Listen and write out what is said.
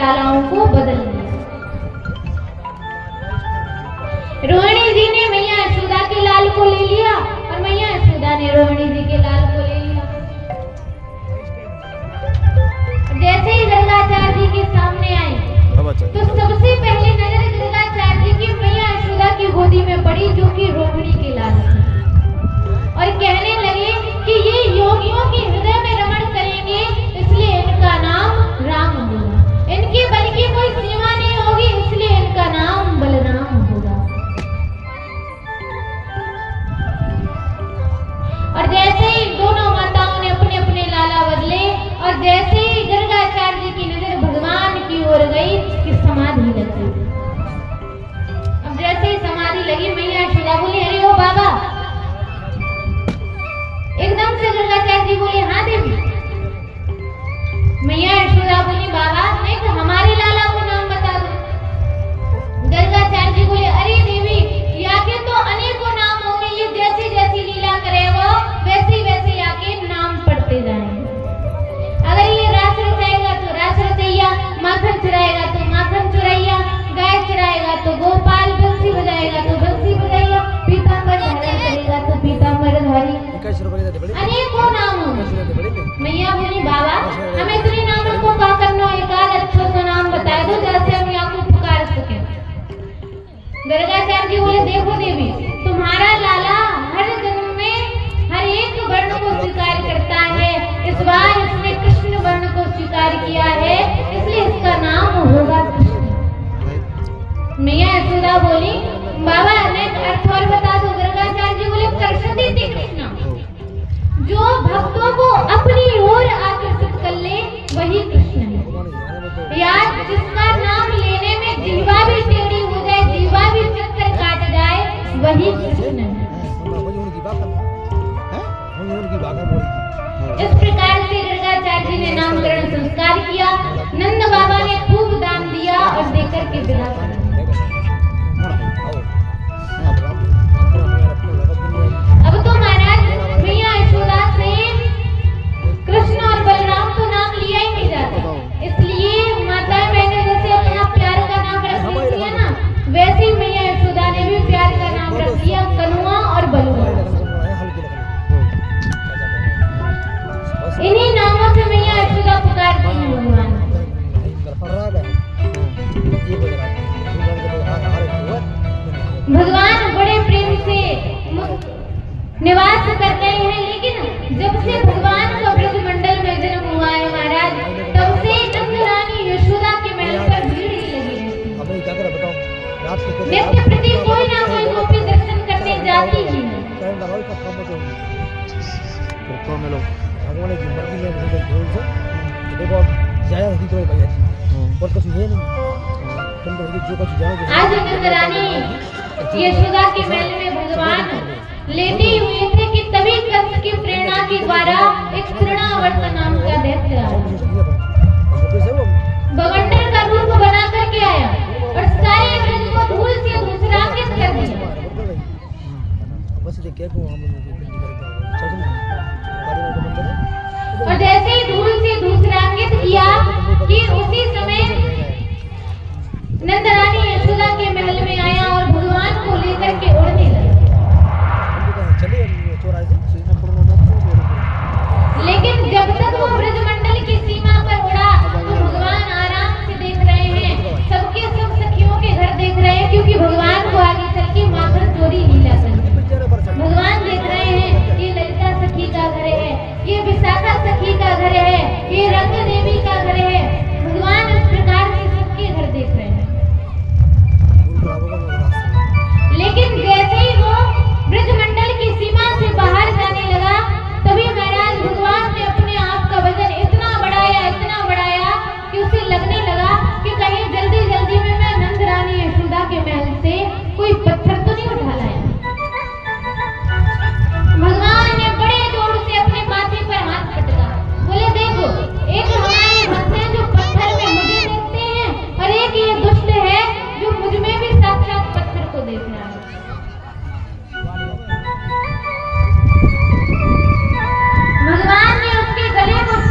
लालाओं को बदल दिया। रोहिणी जी ने मैया यशोदा के लाल को ले लिया और मैया यशोदा ने रोहिणी जी के लाल को ले लिया। जैसे ही गर्गाचार्य जी के सामने आए तो सबसे पहले नजर गर्गाचार्य जी की मैया यशोदा की गोदी में पड़ी, जो कि रोहिणी के लाल थी, और कहने लगे कि ये योगियों के हृदय में रमण करेंगे, इसलिए इनका नाम राम होगा। इनके बल की कोई सीमा नहीं होगी, इसलिए इनका नाम बलराम होगा। और जैसे ही दोनों माताओं ने अपने अपने लाला बदले और जैसे ही गर्गाचार्य जी की नजर भगवान की ओर गई कि समाधि लग गई। अब जैसे ही समाधि लगी मैया यशोदा बोली, अरे ओ बाबा। एकदम से गर्गाचार्य जी बोले, हाँ देवी। मैया यशोदा बोली, बाबा नहीं तो हमारे लाला को नाम बता दो। गर्गाचार्य जी बोले, अरे देवी याके तो अनेकों नाम होंगे, ये जैसी जैसी लीला करेगा वैसे वैसे याके नाम पढ़ते जाएंगे। अगर ये रास रचाएगा तो रास रचैया, माखन चुराएगा तो माखन चुरैया, गाय चुराएगा तो गोपाल, बंसी बजाएगा तो बंसी बजाइया, पीतांबर धारण करेगा तो पीतांबर धारी, अनेकों नाम होंगे। मैया बोली, बाबा हमें इतने नामों को का करना, एक आध अच्छा सा नाम बता दो जैसे हम यहाँ को पुकार सके। गर्गाचार्य जी बोले, देखो देवी तुम्हारा लाला हर जन्म में हर एक वर्ण को स्वीकार करता है, इस बार इसने कृष्ण वर्ण को स्वीकार किया है, इसलिए इसका नाम होगा कृष्ण। मैया यशोदा बोली, बाबा अनेक अर्थ और बता दो। गर्गाचार्य जी बोले, कर्षति कृष्ण, जो भक्तों को अपनी ओर आकर्षित कर ले वही कृष्ण है। याद जिसका नाम लेने में जीवा भी टेढ़ी हो जाए, जीवा भी चक्कर काट जाए, वही कृष्ण है। इस प्रकार से गर्गाचार्य जी ने नामकरण संस्कार किया। नंद बाबा ने खूब दान दिया और देकर के विदा कर दिया। अब तो महाराज मैया यशोदा से कृष्ण और बलराम तो नाम लिया ही नहीं जाता, इसलिए माता मैंने जैसे अपना प्यार का नाम रख दिया ना, वैसे ही मैया यशोदा ने भी प्यार का नाम रख दिया, कनुआ और बलुआ। इन्हीं नामों से मैया यशोदा पुकारती है भगवान। भगवान बड़े प्रेम से निवास करते हैं, लेकिन जब से भगवान का ब्रजमंडल में जन्म हुआ है महाराज, तब से नंद रानी यशोदा के महल पर भीड़ ही लगी रहती है। नित्य प्रति कोई ना कोई गोपी दर्शन करने जाती ही है। आज नंद रानी यशोदा के महल में भगवान लेटे हुए थे कि तभी कंस की प्रेरणा के द्वारा एक तृणावर्त नाम का दैत्य आया, बवंडर का रूप बना करके आया और सारे ब्रज को धूल से धूसरांकित कर दिया। और जैसे ही धूल से धूसरांकित किया कि उसी समय नंद रानी यशोदा के महल में आया और भगवान को लेकर के उड़ने लगा।